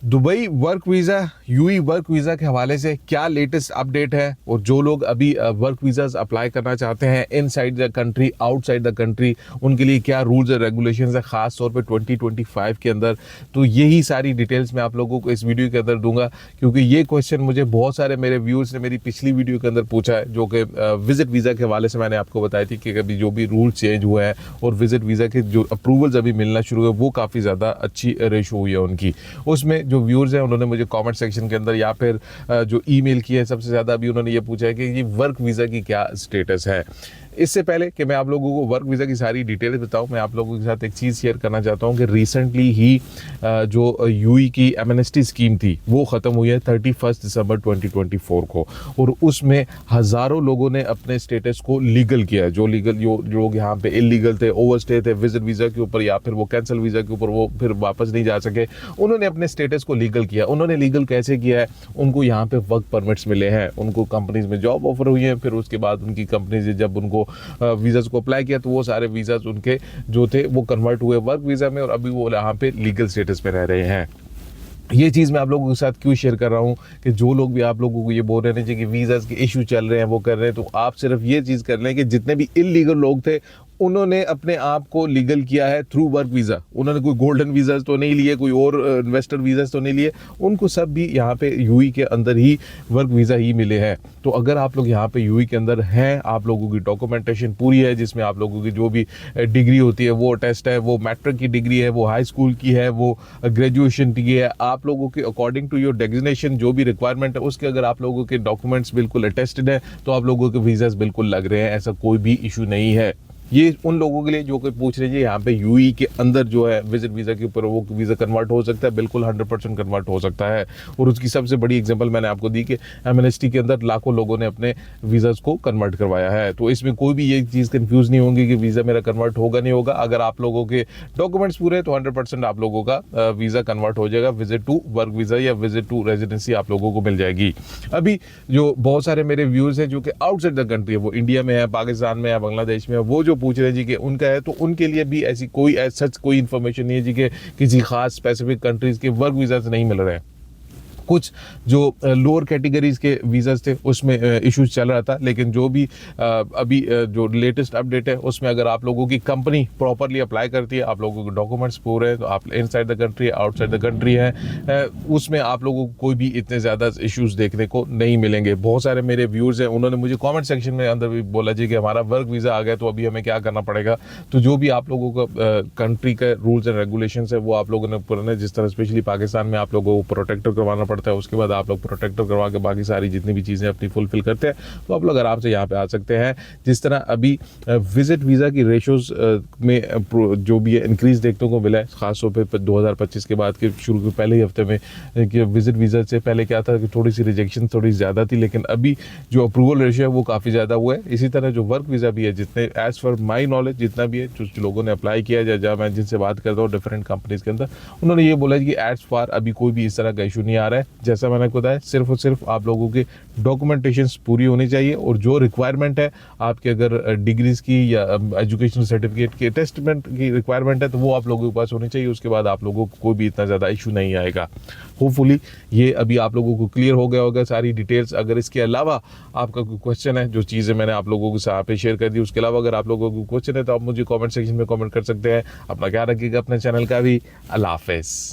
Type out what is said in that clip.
Dubai work visa, UAE work visa के हवाले से क्या लेटेस्ट अपडेट है, और जो लोग अभी वर्क वीज़ाज अप्लाई करना चाहते हैं inside the country, outside the country, उनके लिए क्या रूल्स और रेगुलेशंस है ख़ास तौर पे 2025 के अंदर। तो यही सारी डिटेल्स मैं आप लोगों को इस वीडियो के अंदर दूंगा, क्योंकि ये क्वेश्चन मुझे बहुत सारे मेरे व्यूअर्स ने मेरी पिछली वीडियो के अंदर पूछा है, जो कि विजिट वीज़ा के हवाले से मैंने आपको बताई थी कि अभी जो भी रूल चेंज हुए हैं और विजिट वीज़ा के जो अप्रूवल्स अभी मिलना शुरू हुए वो काफ़ी ज़्यादा अच्छी रेशो हुई है उनकी। उसमें जो व्यूअर्स हैं उन्होंने मुझे कमेंट सेक्शन के अंदर या फिर जो ईमेल किया है, सबसे ज़्यादा अभी उन्होंने ये पूछा है कि ये वर्क वीज़ा की क्या स्टेटस है। इससे पहले कि मैं आप लोगों को वर्क वीज़ा की सारी डिटेल्स बताऊं, मैं आप लोगों के साथ एक चीज़ शेयर करना चाहता हूं कि रिसेंटली ही जो यूई की एमनेस्टी स्कीम थी वो ख़त्म हुई है 31 दिसंबर 2024 को, और उसमें हज़ारों लोगों ने अपने स्टेटस को लीगल किया है। जो लोग यहाँ पे इलीगल थे, ओवरस्टे थे विजिट वीज़ा के ऊपर या फिर वो कैंसिल वीज़ा के ऊपर, वो फिर वापस नहीं जा सके, उन्होंने अपने स्टेटस को लीगल किया। उन्होंने लीगल कैसे किया है? उनको यहाँ पे वर्क परमिट्स मिले हैं, उनको कंपनीज में जॉब ऑफर हुई है, फिर उसके बाद उनकी कंपनीज जब उनको वीज़ाज को अप्लाई किया तो वो सारे वीज़ाज उनके जो थे वो कन्वर्ट हुए वर्क वीज़ा में, और अभी वो यहाँ पे लीगल स्टेटस पे रह रहे हैं। ये चीज़ मैं आप लोगों के साथ क्यों शेयर कर रहा हूँ कि जो लोग भी आप लोगों को ये बोल रहे हैं कि वीज़ाज के इशू चल रहे हैं, वो कर रहे हैं, तो आप सिर्फ ये चीज़ कर लें कि जितने भी इलीगल लोग थे उन्होंने अपने आप को लीगल किया है थ्रू वर्क वीज़ा। उन्होंने कोई गोल्डन वीज़ाज तो नहीं लिए, कोई और इन्वेस्टर वीज़ाज तो नहीं लिए, उनको सब भी यहाँ पे यूई के अंदर ही वर्क वीज़ा ही मिले हैं। तो अगर आप लोग यहाँ पे यूई के अंदर हैं, आप लोगों की डॉक्यूमेंटेशन पूरी है, जिसमें आप लोगों की जो भी डिग्री होती है वो टेस्ट है, वो मैट्रिक की डिग्री है, वो हाई स्कूल की है, वो ग्रेजुएशन की है, आप लोगों के अकॉर्डिंग टू योर डेजिग्नेशन जो भी रिक्वायरमेंट है उसके अगर आप लोगों के डॉक्यूमेंट्स बिल्कुल अटेस्टेड है तो आप लोगों के वीज़ाज बिल्कुल लग रहे हैं, ऐसा कोई भी इशू नहीं है। ये उन लोगों के लिए जो कोई पूछ रहे हैं यहाँ पे यूई के अंदर जो है विजिट वीज़ा के ऊपर वो वीज़ा कन्वर्ट हो सकता है, बिल्कुल 100% कन्वर्ट हो सकता है। और उसकी सबसे बड़ी एग्जांपल मैंने आपको दी कि एमनेस्टी के अंदर लाखों लोगों ने अपने वीज़ाज को कन्वर्ट करवाया है। तो इसमें कोई भी ये चीज़ कन्फ्यूज़ नहीं होगी कि वीज़ा मेरा कन्वर्ट होगा नहीं होगा। अगर आप लोगों के डॉक्यूमेंट्स पूरे हैं तो 100% आप लोगों का वीज़ा कन्वर्ट हो जाएगा, विजिट टू वर्क वीज़ा या विजिट टू रेजिडेंसी आप लोगों को मिल जाएगी। अभी जो बहुत सारे मेरे व्यूज़ हैं जो कि आउटसाइड द कंट्री है, वो इंडिया में है, पाकिस्तान में है, बांग्लादेश में है, वो जो पूछ रहे हैं जी कि उनका है, तो उनके लिए भी ऐसी कोई सच कोई इन्फॉर्मेशन नहीं है जी कि किसी खास स्पेसिफिक कंट्रीज के वर्क वीजा से नहीं मिल रहे हैं। कुछ जो लोअर कैटेगरीज के वीज़ाज थे उसमें इश्यूज चल रहा था, लेकिन जो भी अभी जो लेटेस्ट अपडेट है उसमें अगर आप लोगों की कंपनी प्रॉपरली अप्लाई करती है, आप लोगों के डॉक्यूमेंट्स पूरे हैं, तो आप inside the country outside the country है, उसमें आप लोगों को कोई भी इतने ज़्यादा इश्यूज देखने को नहीं मिलेंगे। बहुत सारे मेरे व्यूअर्स हैं, उन्होंने मुझे कॉमेंट सेक्शन में अंदर भी बोला जी कि हमारा वर्क वीज़ा आ गया तो अभी हमें क्या करना पड़ेगा। तो जो भी आप लोगों का कंट्री का रूल्स एंड रेगुलेशन है वो आप लोगों ने पुराने, जिस तरह स्पेशली पाकिस्तान में आप लोगों को प्रोटेक्टर करवाना पड़ता है, उसके बाद आप लोग प्रोटेक्टर करवा के बाकी सारी जितनी भी चीज़ें अपनी फुलफिल करते हैं तो आप लोग आराम से यहाँ पे आ सकते हैं। जिस तरह अभी विजिट वीज़ा की रेशोज में जो भी है इंक्रीज देखने को मिला है, खासतौर पे 2025 के बाद के शुरू के पहले ही हफ्ते में कि विजिट वीज़ा से पहले क्या था कि थोड़ी सी रिजेक्शन थोड़ी ज़्यादा थी, लेकिन अभी जो अप्रूवल रेशियो है वो काफ़ी ज़्यादा हुआ है। इसी तरह जो वर्क वीज़ा भी है, जितने एज़ फॉर माई नॉलेज जितना भी है जो लोगों ने अप्लाई किया है, जहाँ मैं जिनसे बात करता हूँ डिफरेंट कंपनीज के अंदर, उन्होंने ये बोला कि एज फार अभी कोई भी इस तरह का इशू नहीं आ रहा है। जैसा मैंने बताया, सिर्फ और सिर्फ आप लोगों के डॉक्यूमेंटेशन पूरी होनी चाहिए, और जो रिक्वायरमेंट है आपके अगर डिग्रीज की या एजुकेशनल सर्टिफिकेट की टेस्टमेंट की रिक्वायरमेंट है तो वो आप लोगों के पास होनी चाहिए। उसके बाद आप लोगों को कोई भी इतना ज़्यादा इशू नहीं आएगा। होपफुली ये अभी आप लोगों को क्लियर हो गया होगा सारी डिटेल्स। अगर इसके अलावा आपका कोई क्वेश्चन है, जो चीज़ें मैंने आप लोगों के साथ शेयर कर दी, उसके अलावा अगर आप लोगों को क्वेश्चन है तो आप मुझे कमेंट सेक्शन में कमेंट कर सकते हैं। अपना ख्याल रखिएगा, अपने चैनल का भी। अल्लाह हाफ़िज़।